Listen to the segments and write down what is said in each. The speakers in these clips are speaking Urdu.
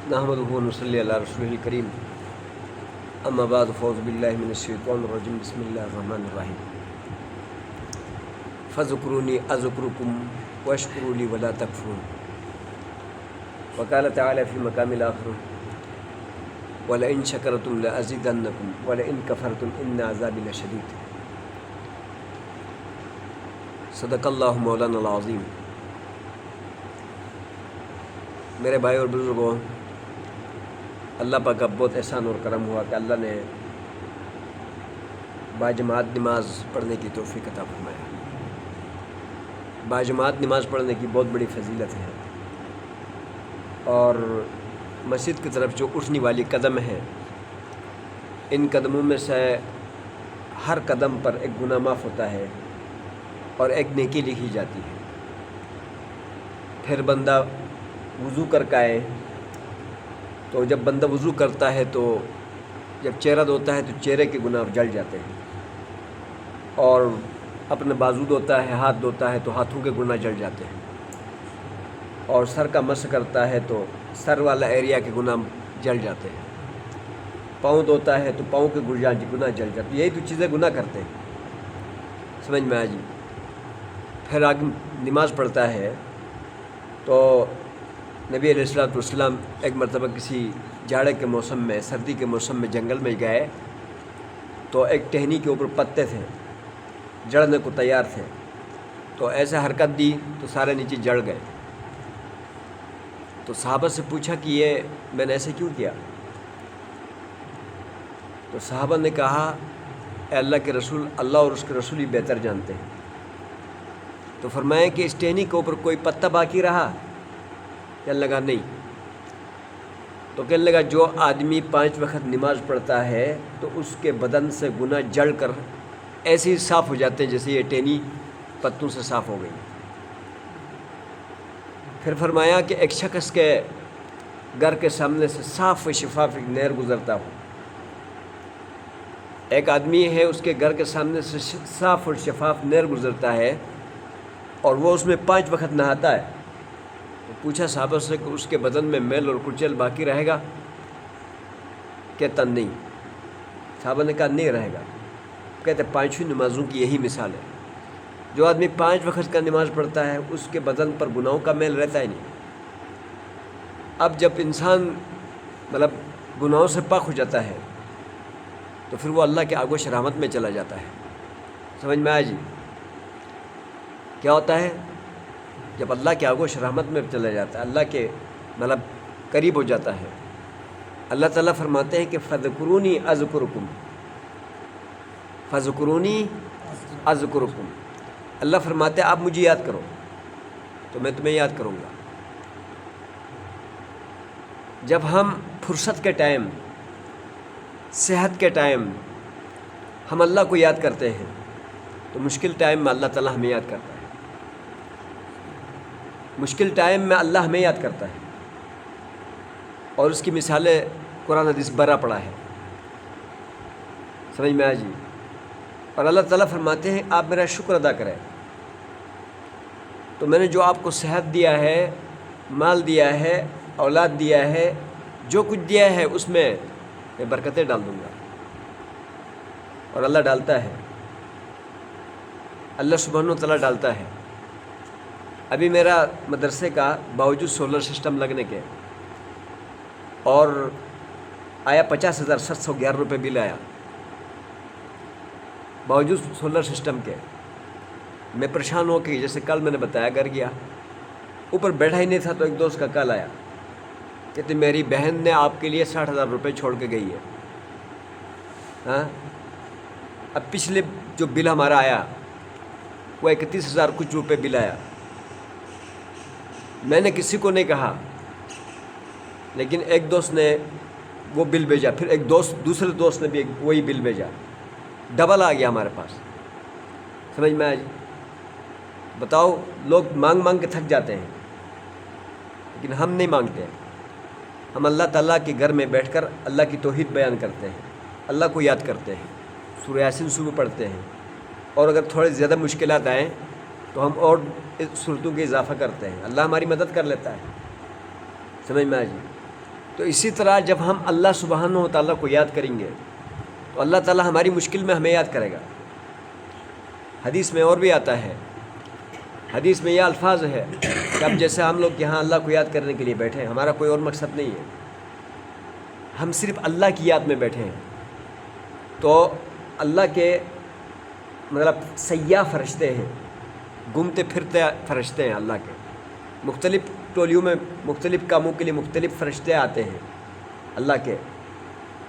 نحمدہ و نصلی علی رسولہ الکریم اما بعد فاعوذ باللہ من الشیطان الرجیم بسم اللہ الرحمن الرحیم فاذکرونی اذکرکم واشکروا لی ولا تکفرون وقال تعالی فی مقام آخر ولئن شکرتم لازیدنکم ولئن کفرتم ان عذابی لشدید صدق اللہ مولانا العظیم۔ میرے بھائی اور بزرگوں، اللہ پاک کا بہت احسان اور کرم ہوا کہ اللہ نے باجماعت نماز پڑھنے کی توفیق عطا فرمایا۔ باجماعت نماز پڑھنے کی بہت بڑی فضیلت ہے، اور مسجد کی طرف جو اٹھنے والی قدم ہے، ان قدموں میں سے ہر قدم پر ایک گناہ معاف ہوتا ہے اور ایک نیکی لکھی جاتی ہے۔ پھر بندہ وضو کر کے آئے تو جب بندہ وضو کرتا ہے تو جب چہرہ دھوتا ہے تو چہرے کے گناہ جل جاتے ہیں، اور اپنے بازو دھوتا ہے، ہاتھ دھوتا ہے تو ہاتھوں کے گناہ جل جاتے ہیں، اور سر کا مسح کرتا ہے تو سر والا ایریا کے گناہ جل جاتے ہیں، پاؤں دھوتا ہے تو پاؤں کے گناہ جل جاتے ہیں۔ یہی تو چیزیں گناہ کرتے ہیں، سمجھ میں آ جی۔ پھر آگے نماز پڑھتا ہے تو نبی علیہ الصلوۃ والسلام ایک مرتبہ کسی جاڑے کے موسم میں، سردی کے موسم میں جنگل میں گئے تو ایک ٹہنی کے اوپر پتے تھے، جڑنے کو تیار تھے، تو ایسے حرکت دی تو سارے نیچے جڑ گئے۔ تو صحابہ سے پوچھا کہ یہ میں نے ایسے کیوں کیا؟ تو صحابہ نے کہا، اے اللہ کے رسول، اللہ اور اس کے رسول ہی بہتر جانتے ہیں۔ تو فرمایا کہ اس ٹہنی کے اوپر کوئی پتا باقی رہا؟ کہنے لگا نہیں۔ تو کہنے لگا جو آدمی 5 وقت نماز پڑھتا ہے تو اس کے بدن سے گناہ جڑ کر ایسے ہی صاف ہو جاتے ہیں جیسے یہ ٹہنی پتوں سے صاف ہو گئی۔ پھر فرمایا کہ ایک شخص کے گھر کے سامنے سے صاف و شفاف ایک نہر گزرتا ہو، ایک آدمی ہے اس کے گھر کے سامنے سے صاف اور شفاف نہر گزرتا ہے اور وہ اس میں 5 وقت نہاتا ہے، تو پوچھا صحابہ سے کہ اس کے بدن میں میل اور کچیل باقی رہے گا؟ کہتا نہیں۔ صحابہ نے کہا نہیں رہے گا۔ کہتے 5 نمازوں کی یہی مثال ہے، جو آدمی 5 وقت کا نماز پڑھتا ہے اس کے بدن پر گناہوں کا میل رہتا ہی نہیں۔ اب جب انسان گناہوں سے پاک ہو جاتا ہے تو پھر وہ اللہ کے آغوش رحمت میں چلا جاتا ہے، سمجھ میں آیا جی؟ کیا ہوتا ہے جب اللہ کے آغوش رحمت میں چلا جاتا ہے، اللہ کے قریب ہو جاتا ہے؟ اللہ تعالیٰ فرماتے ہیں کہ فذکرونی اذکرکم، فذکرونی اذکرکم۔ اللہ فرماتے ہیں آپ مجھے یاد کرو تو میں تمہیں یاد کروں گا۔ جب ہم فرصت کے ٹائم، صحت کے ٹائم ہم اللہ کو یاد کرتے ہیں تو مشکل ٹائم میں اللہ تعالیٰ ہمیں یاد کرتا ہے، مشکل ٹائم میں اللہ ہمیں یاد کرتا ہے، اور اس کی مثالیں قرآن حدیث بھرا پڑا ہے، سمجھ میں آ جی۔ اور اللہ تعالیٰ فرماتے ہیں آپ میرا شکر ادا کریں، تو میں نے جو آپ کو صحت دیا ہے، مال دیا ہے، اولاد دیا ہے، جو کچھ دیا ہے اس میں برکتیں ڈال دوں گا، اور اللہ ڈالتا ہے، اللہ سبحانہ و تعالیٰ ڈالتا ہے۔ ابھی میرا مدرسے کا باوجود سولر سسٹم لگنے کے اور آیا 50,711 روپے بل آیا، باوجود سولر سسٹم کے میں پریشان ہو کے، جیسے کل میں نے بتایا گھر گیا، اوپر بیٹھا ہی نہیں تھا تو ایک دوست کا کال آیا، کہتے میری بہن نے آپ کے لیے 60,000 روپے چھوڑ کے گئی ہے۔ ہاں، اب پچھلے جو بل ہمارا آیا وہ 31,000 کچھ روپے بل آیا۔ میں نے کسی کو نہیں کہا، لیکن ایک دوست نے وہ بل بھیجا، پھر ایک دوسرے دوست نے بھی وہی بل بھیجا، ڈبل آ گیا ہمارے پاس، سمجھ میں آئی؟ بتاؤ، لوگ مانگ مانگ کے تھک جاتے ہیں، لیکن ہم نہیں مانگتے، ہم اللہ تعالیٰ کے گھر میں بیٹھ کر اللہ کی توحید بیان کرتے ہیں، اللہ کو یاد کرتے ہیں، سورہ یاسین صبح پڑھتے ہیں، اور اگر تھوڑے زیادہ مشکلات آئیں تو ہم اور صورتوں کے اضافہ کرتے ہیں، اللہ ہماری مدد کر لیتا ہے، سمجھ میں آ جی۔ تو اسی طرح جب ہم اللہ سبحانہ و تعالیٰ کو یاد کریں گے تو اللہ تعالیٰ ہماری مشکل میں ہمیں یاد کرے گا۔ حدیث میں اور بھی آتا ہے، حدیث میں یہ الفاظ ہے کہ اب جیسے ہم لوگ یہاں اللہ کو یاد کرنے کے لیے بیٹھے ہیں، ہمارا کوئی اور مقصد نہیں ہے، ہم صرف اللہ کی یاد میں بیٹھے ہیں، تو اللہ کے مطلب سیاح فرشتے ہیں، گھومتے پھرتے فرشتے ہیں اللہ کے، مختلف ٹولیوں میں مختلف کاموں کے لیے مختلف فرشتے آتے ہیں اللہ کے۔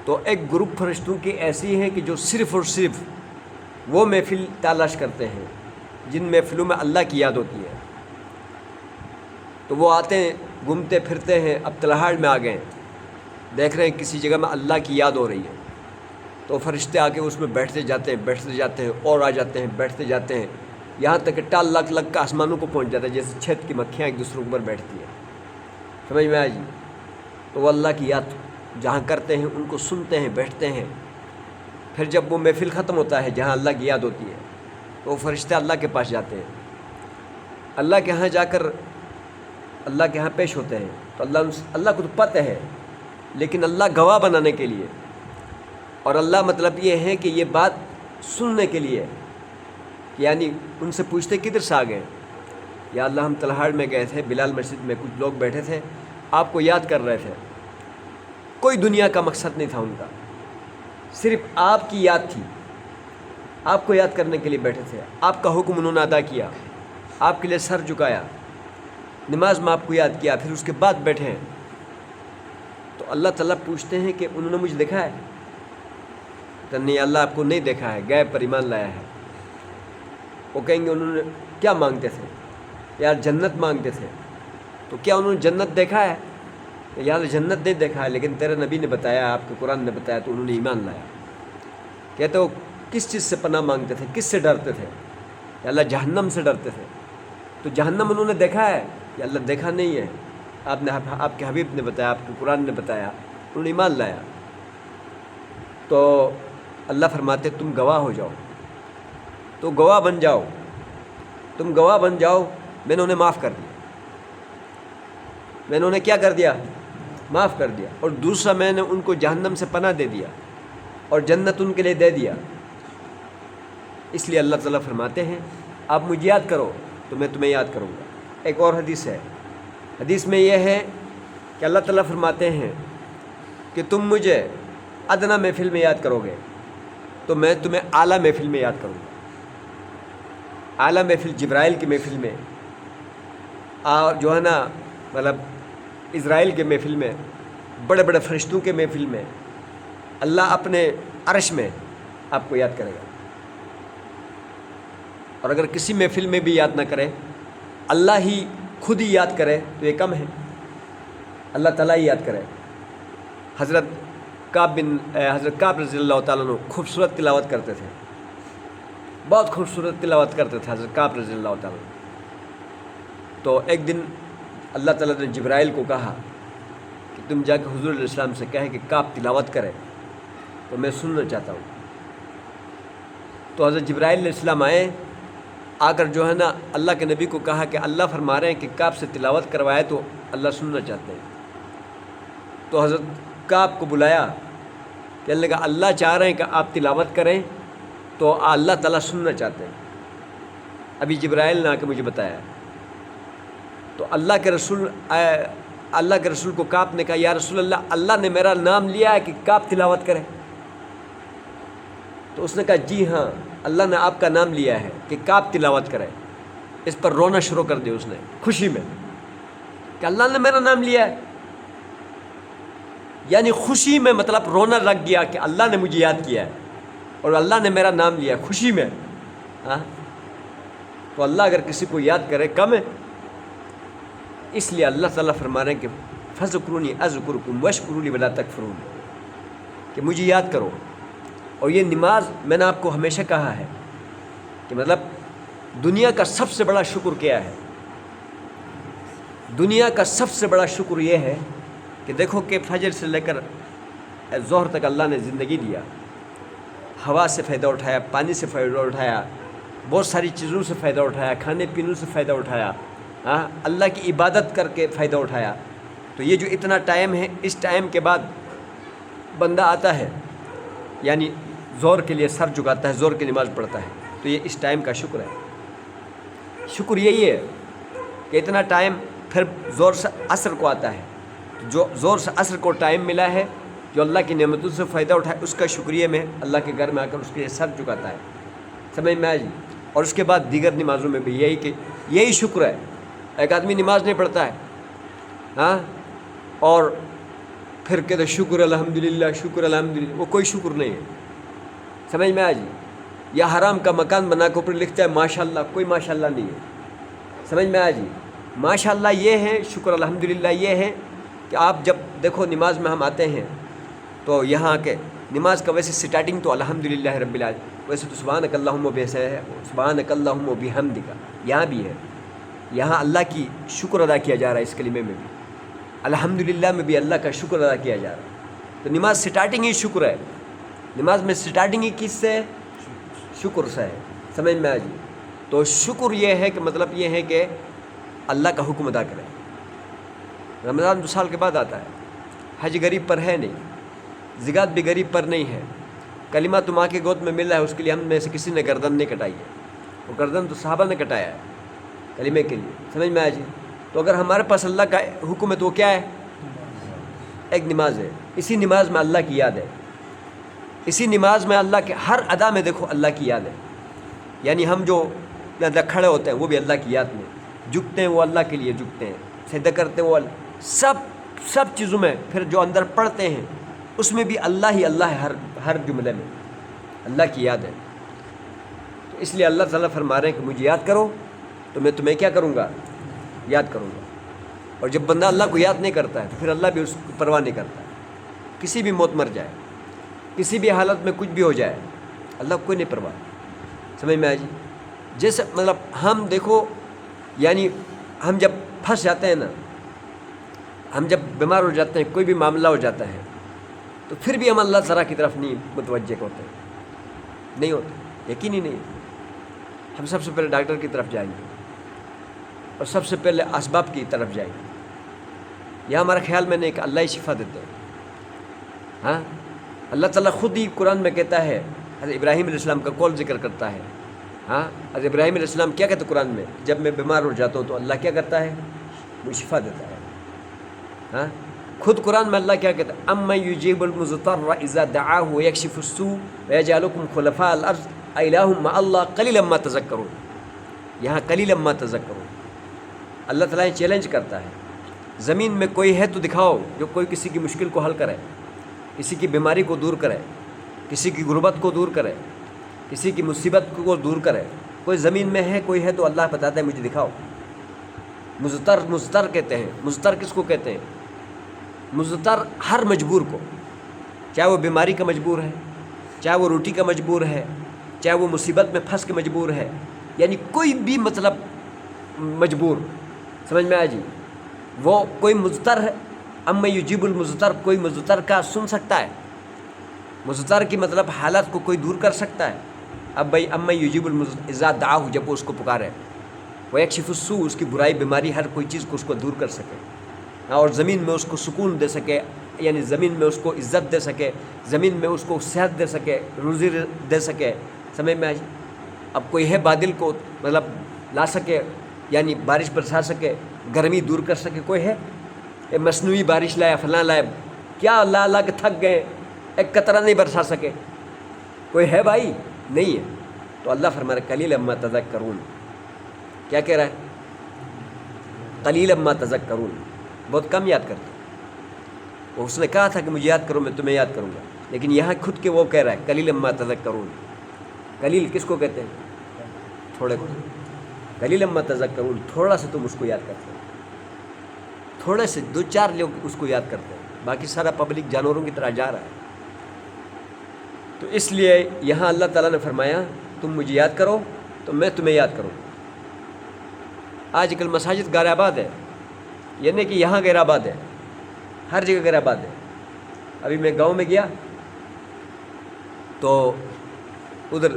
تو ایک گروپ فرشتوں کی ایسی ہیں کہ جو صرف اور صرف وہ محفل تلاش کرتے ہیں جن محفلوں میں اللہ کی یاد ہوتی ہے۔ تو وہ آتے ہیں، گھومتے پھرتے ہیں، اب تلہاڑ میں آ گئے، دیکھ رہے ہیں کسی جگہ میں اللہ کی یاد ہو رہی ہے، تو فرشتے آ کے اس میں بیٹھتے جاتے ہیں اور آ جاتے ہیں، بیٹھتے جاتے ہیں، یہاں تک کہ ٹال لگ لگ کا آسمانوں کو پہنچ جاتا ہے، جیسے چھت کی مکھیاں ایک دوسرے کے اوپر بیٹھتی ہیں، سمجھ میں آیا جی؟ تو وہ اللہ کی یاد جہاں کرتے ہیں ان کو سنتے ہیں، بیٹھتے ہیں، پھر جب وہ محفل ختم ہوتا ہے جہاں اللہ کی یاد ہوتی ہے تو وہ فرشتے اللہ کے پاس جاتے ہیں، اللہ کے ہاں جا کر اللہ کے ہاں پیش ہوتے ہیں، تو اللہ کو تو پتہ ہے، لیکن اللہ گواہ بنانے کے لیے، اور اللہ مطلب یہ ہے کہ یہ بات سننے کے لیے، یعنی ان سے پوچھتے کدھر سے آ گئے؟ یا اللہ ہم تلہاڑ میں گئے تھے، بلال مسجد میں کچھ لوگ بیٹھے تھے، آپ کو یاد کر رہے تھے، کوئی دنیا کا مقصد نہیں تھا ان کا، صرف آپ کی یاد تھی، آپ کو یاد کرنے کے لیے بیٹھے تھے، آپ کا حکم انہوں نے ادا کیا، آپ کے لیے سر جھکایا، نماز میں آپ کو یاد کیا، پھر اس کے بعد بیٹھے ہیں، تو اللہ تعالیٰ پوچھتے ہیں کہ انہوں نے مجھے دیکھا ہے؟ تو نہیں، اللہ آپ کو نہیں دیکھا ہے، غیب پر ایمان لایا ہے۔ وہ کہیں گے انہوں نے کیا مانگتے تھے؟ یار جنت مانگتے تھے، تو کیا انہوں نے جنت دیکھا ہے؟ یار جنت نہیں دیکھا ہے، لیکن تیرے نبی نے بتایا، آپ کے قرآن نے بتایا، تو انہوں نے ایمان لایا۔ کہتے وہ کس چیز سے پناہ مانگتے تھے، کس سے ڈرتے تھے؟ یا اللہ جہنم سے ڈرتے تھے، تو جہنم انہوں نے دیکھا ہے؟ یا اللہ دیکھا نہیں ہے، آپ کے حبیب نے بتایا، آپ کے قرآن نے بتایا، انہوں نے ایمان لایا۔ تو اللہ فرماتے تم گواہ ہو جاؤ، تو گواہ بن جاؤ، تم گواہ بن جاؤ، میں نے انہیں معاف کر دیا، میں نے انہیں کیا کر دیا؟ معاف کر دیا، اور دوسرا میں نے ان کو جہنم سے پناہ دے دیا اور جنت ان کے لیے دے دیا۔ اس لیے اللہ تعالیٰ فرماتے ہیں آپ مجھے یاد کرو تو میں تمہیں یاد کروں گا۔ ایک اور حدیث ہے، حدیث میں یہ ہے کہ اللہ تعالیٰ فرماتے ہیں کہ تم مجھے ادنا محفل میں یاد کرو گے تو میں تمہیں اعلیٰ محفل میں یاد کروں گا۔ اعلیٰ محفل جبرائیل کی محفل میں، اور جو ہے نا مطلب اسرائیل کے محفل میں، بڑے بڑے فرشتوں کے محفل میں، اللہ اپنے عرش میں آپ کو یاد کرے گا۔ اور اگر کسی محفل میں بھی یاد نہ کرے، اللہ ہی خود ہی یاد کرے تو یہ کم ہے، اللہ تعالیٰ ہی یاد کرے۔ حضرت کعب رضی اللہ تعالیٰ عنہ خوبصورت تلاوت کرتے تھے، بہت خوبصورت تلاوت کرتے تھے حضرت کعب رضی اللہ تعالیٰ عنہ۔ تو ایک دن اللہ تعالیٰ نے جبرائیل کو کہا کہ تم جا کے حضور علیہ السلام سے کہے کہ کعب تلاوت کرے تو میں سننا چاہتا ہوں۔ تو حضرت جبرائیل علیہ السلام آئے، آ کر جو ہے نا اللہ کے نبی کو کہا کہ اللہ فرما رہے ہیں کہ کعب سے تلاوت کروائے تو اللہ سننا چاہتے ہیں۔ تو حضرت کعب کو بلایا، کہنے لگا اللہ چاہ رہے ہیں کہ آپ تلاوت کریں تو اللہ تعالیٰ سننا چاہتے ہیں، ابھی جبرائیل نے آ کے مجھے بتایا۔ تو اللہ کے رسول کو کعب نے کہا یا رسول اللہ، اللہ نے میرا نام لیا ہے کہ کعب تلاوت کرے؟ تو اس نے کہا جی ہاں، اللہ نے آپ کا نام لیا ہے کہ کعب تلاوت کرے۔ اس پر رونا شروع کر دیا اس نے خوشی میں کہ اللہ نے میرا نام لیا ہے، یعنی خوشی میں، مطلب رونا لگ گیا کہ اللہ نے مجھے یاد کیا ہے اور اللہ نے میرا نام لیا ہے خوشی میں۔ ہاں، تو اللہ اگر کسی کو یاد کرے کم ہے، اس لیے اللہ تعالیٰ فرما رہے ہیں کہ فذکرونی اذکرکم واشکروا لی ولا تکفرون، کہ مجھے یاد کرو۔ اور یہ نماز میں نے آپ کو ہمیشہ کہا ہے کہ مطلب دنیا کا سب سے بڑا شکر کیا ہے؟ دنیا کا سب سے بڑا شکر یہ ہے کہ دیکھو کہ فجر سے لے کر ظہر تک اللہ نے زندگی دیا، ہوا سے فائدہ اٹھایا، پانی سے فائدہ اٹھایا، بہت ساری چیزوں سے فائدہ اٹھایا، کھانے پینے سے فائدہ اٹھایا، ہاں، اللہ کی عبادت کر کے فائدہ اٹھایا۔ تو یہ جو اتنا ٹائم ہے، اس ٹائم کے بعد بندہ آتا ہے، یعنی زور کے لیے سر جھکاتا ہے، زور کی نماز پڑھتا ہے، تو یہ اس ٹائم کا شکر ہے۔ شکر یہی ہے کہ اتنا ٹائم پھر زور سے عصر کو آتا ہے، جو زور سے عصر کو ٹائم ملا ہے، جو اللہ کی نعمتوں سے فائدہ اٹھائے، اس کا شکریہ میں اللہ کے گھر میں آ کر اس کے لیے سر جھکاتا ہے، سمجھ میں آئی جی۔ اور اس کے بعد دیگر نمازوں میں بھی یہی شکر ہے۔ ایک آدمی نماز نہیں پڑھتا ہے، ہاں، اور پھر کہتے ہیں شکر الحمدللہ، شکر الحمدللہ، وہ کوئی شکر نہیں ہے، سمجھ میں آ جی۔ یا حرام کا مکان بنا کے اوپر لکھتا ہے ماشاءاللہ، کوئی ماشاءاللہ نہیں ہے، سمجھ میں آ جی۔ ماشاءاللہ یہ ہے، شکر الحمدللہ یہ ہے کہ آپ جب دیکھو نماز میں ہم آتے ہیں تو یہاں کے نماز کا ویسے سٹارٹنگ تو الحمدللہ رب العالمین، ویسے تو سبحانک اللہم وبحمدہ ہے، سبحانک اللہم وبحمدک، یہاں بھی ہے، یہاں اللہ کی شکر ادا کیا جا رہا ہے، اس کلمے میں بھی الحمدللہ میں بھی اللہ کا شکر ادا کیا جا رہا ہے۔ تو نماز سٹارٹنگ ہی شکر ہے، نماز میں سٹارٹنگ ہی کس سے ہے؟ شکر سے ہے، سمجھ میں آ جی۔ تو شکر یہ ہے کہ مطلب یہ ہے کہ اللہ کا حکم ادا کرے۔ رمضان 2 سال کے بعد آتا ہے، حج غریب پر ہے نہیں، زکوٰۃ بھی غریب پر نہیں ہے، کلمہ تو ماں کے گود میں مل رہا ہے، اس کے لیے ہم میں سے کسی نے گردن نہیں کٹائی ہے، وہ گردن تو صحابہ نے کٹایا ہے کلمے کے لیے، سمجھ میں آ جی۔ تو اگر ہمارے پاس اللہ کا حکم ہے تو وہ کیا ہے؟ ایک نماز ہے، اسی نماز میں اللہ کی یاد ہے، اسی نماز میں اللہ کے ہر ادا میں دیکھو اللہ کی یاد ہے، یعنی ہم جو یہاں کھڑے ہوتے ہیں وہ بھی اللہ کی یاد میں، جھکتے ہیں وہ اللہ کے لیے جھکتے ہیں، سجدہ کرتے ہیں وہ سب چیزوں میں، پھر جو اندر پڑھتے ہیں اس میں بھی اللہ ہی اللہ ہے، ہر جملے میں اللہ کی یاد ہے۔ تو اس لیے اللہ تعالیٰ فرما رہے ہیں کہ مجھے یاد کرو تو میں تمہیں کیا کروں گا؟ یاد کروں گا۔ اور جب بندہ اللہ کو یاد نہیں کرتا ہے تو پھر اللہ بھی اس کو پرواہ نہیں کرتا ہے، کسی بھی موت مر جائے، کسی بھی حالت میں کچھ بھی ہو جائے، اللہ کو کوئی نہیں پرواہ، سمجھ میں آئی جی۔ جیسے مطلب ہم دیکھو، یعنی ہم جب پھنس جاتے ہیں نا، ہم جب بیمار ہو جاتے ہیں، کوئی بھی معاملہ ہو جاتا ہے، تو پھر بھی ہم اللہ تعالیٰ کی طرف نہیں متوجہ ہوتے، نہیں ہوتے، یقینی نہیں۔ ہم سب سے پہلے ڈاکٹر کی طرف جائیں گے اور سب سے پہلے اسباب کی طرف جائیں گے، یہ ہمارا خیال میں نہیں کہ اللہ ہی شفا دیتے ہیں، ہاں، اللہ تعالیٰ خود ہی قرآن میں کہتا ہے، حضرت ابراہیم علیہ السلام کا قول ذکر کرتا ہے، ہاں، حضرت ابراہیم علیہ السلام کیا کہتے ہیں قرآن میں؟ جب میں بیمار ہو جاتا ہوں تو اللہ کیا کرتا ہے؟ مجھے شفا دیتا ہے، ہاں، خود قرآن میں اللہ کیا کہتا ہے؟ اَمَّن يُجِيبُ الْمُضْطَرَّ إِذَا دَعَاهُ وَيَكْشِفُ السُّوءَ وَيَجْعَلُكُمْ خُلَفَاءَ الْأَرْضِ أَإِلَٰهٌ مَّعَ اللَّهِ قَلِيلًا مَّا تَذَكَّرُونَ، یہاں قَلِيلًا مَّا تَذَكَّرُونَ، اللہ تعالیٰ چیلنج کرتا ہے، زمین میں کوئی ہے تو دکھاؤ جو کوئی کسی کی مشکل کو حل کرے، کسی کی بیماری کو دور کرے، کسی کی غربت کو دور کرے، کسی کی مصیبت کو دور کرے، کوئی زمین میں ہے، کوئی ہے تو اللہ بتاتا ہے مجھے دکھاؤ۔ مضطر کہتے ہیں، مضطر کس کو کہتے ہیں؟ مضطر ہر مجبور کو، چاہے وہ بیماری کا مجبور ہے، چاہے وہ روٹی کا مجبور ہے، چاہے وہ مصیبت میں پھنس کے مجبور ہے، یعنی کوئی بھی مطلب مجبور، سمجھ میں آیا جی، وہ کوئی مضطر ہے۔ اَمَّن يُجِيبُ الْمُضْطَرَّ، کوئی مضطر کا سن سکتا ہے، مضطر کی مطلب حالت کو کوئی دور کر سکتا ہے۔ اب بھائی اَمَّن يُجِيبُ الْمُضْطَرَّ إِذَا دَعَاهُ، جب وہ اس کو پکارے، وَيَكْشِفُ السُّوءَ، اس کی برائی بیماری ہر کوئی چیز کو اس کو دور کر سکے، اور زمین میں اس کو سکون دے سکے، یعنی زمین میں اس کو عزت دے سکے، زمین میں اس کو صحت دے سکے، روزی دے سکے، سمجھ میں آئی۔ اب کوئی ہے بادل کو مطلب لا سکے، یعنی بارش برسا سکے، گرمی دور کر سکے، کوئی ہے؟ یہ مصنوعی بارش لایا، فلاں لایا، کیا لا لا کے تھک گئے، ایک قطرہ نہیں برسا سکے، کوئی ہے بھائی؟ نہیں ہے۔ تو اللہ فرما رہا ہے قلیلا ما تذکرون، کیا کہہ رہا ہے؟ قلیلا ما تذکرون، بہت کم یاد کرتے۔ اس نے کہا تھا کہ مجھے یاد کرو، میں تمہیں یاد کروں گا، لیکن یہاں خود کے وہ کہہ رہا ہے قلیلا ما تذکرون۔ قلیل کس کو کہتے ہیں؟ تھوڑے کو۔ قلیلا ما تذکرون، تھوڑا سا تم اس کو یاد کرتے ہو، تھوڑے سے 2-4 لوگ اس کو یاد کرتے ہیں، باقی سارا پبلک جانوروں کی طرح جا رہا ہے۔ تو اس لیے یہاں اللہ تعالیٰ نے فرمایا تم مجھے یاد کرو تو میں تمہیں یاد کروں۔ آج کل مساجد غیر آباد ہے، یہ نہیں کہ یہاں غیر آباد ہے، ہر جگہ غیر آباد ہے۔ ابھی میں گاؤں میں گیا تو ادھر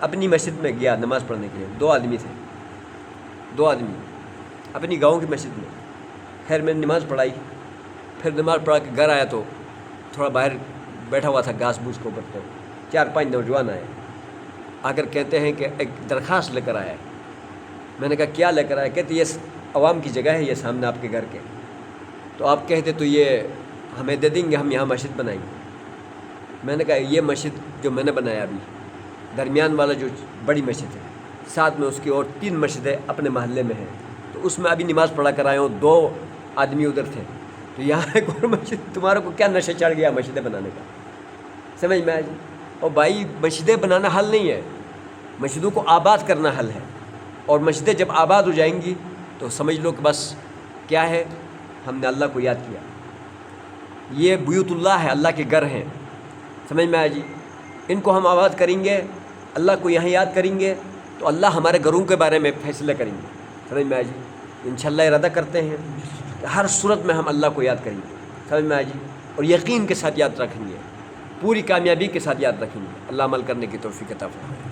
اپنی مسجد میں گیا نماز پڑھنے کے لیے، 2 آدمی تھے، 2 آدمی اپنی گاؤں کی مسجد میں، خیر میں نے نماز پڑھائی، پھر نماز پڑھا کے گھر آیا تو تھوڑا باہر بیٹھا ہوا تھا گھاس بوس کو اوپر، تو 4-5 نوجوان آئے، آ کر کہتے ہیں کہ ایک درخواست لے کر آیا ہے۔ میں نے کہا کیا لے کر آیا؟ کہتے یہ عوام کی جگہ ہے، یہ سامنے آپ کے گھر کے، تو آپ کہتے تو یہ ہمیں دے دیں گے، ہم یہاں مسجد بنائیں گے۔ میں نے کہا یہ مسجد جو میں نے بنایا ابھی، درمیان والا جو بڑی مسجد ہے، ساتھ میں اس کی اور 3 مسجدیں اپنے محلے میں ہیں، تو اس میں ابھی نماز پڑھا کر آئے ہوں، 2 آدمی ادھر تھے، تو یہاں ایک اور مسجد، تمہارے کو کیا نشہ چڑھ گیا مسجدیں بنانے کا؟ سمجھ میں آ جی؟ اور بھائی مسجدیں بنانا حل نہیں ہے، مسجدوں کو آباد کرنا حل ہے، اور مسجدیں جب آباد ہو جائیں گی تو سمجھ لو کہ بس کیا ہے، ہم نے اللہ کو یاد کیا۔ یہ بیوت اللہ ہے، اللہ کے گھر ہیں، سمجھ میں آ جی؟ ان کو ہم آباد کریں گے، اللہ کو یہاں یاد کریں گے، تو اللہ ہمارے گھروں کے بارے میں فیصلے کریں گے، سمجھ میں آ جی؟ انشاءاللہ ارادہ کرتے ہیں کہ ہر صورت میں ہم اللہ کو یاد کریں گے، سمجھ میں آ جی؟ اور یقین کے ساتھ یاد رکھیں گے، پوری کامیابی کے ساتھ یاد رکھیں گے۔ اللہ عمل کرنے کی توفیق عطا فرمائے۔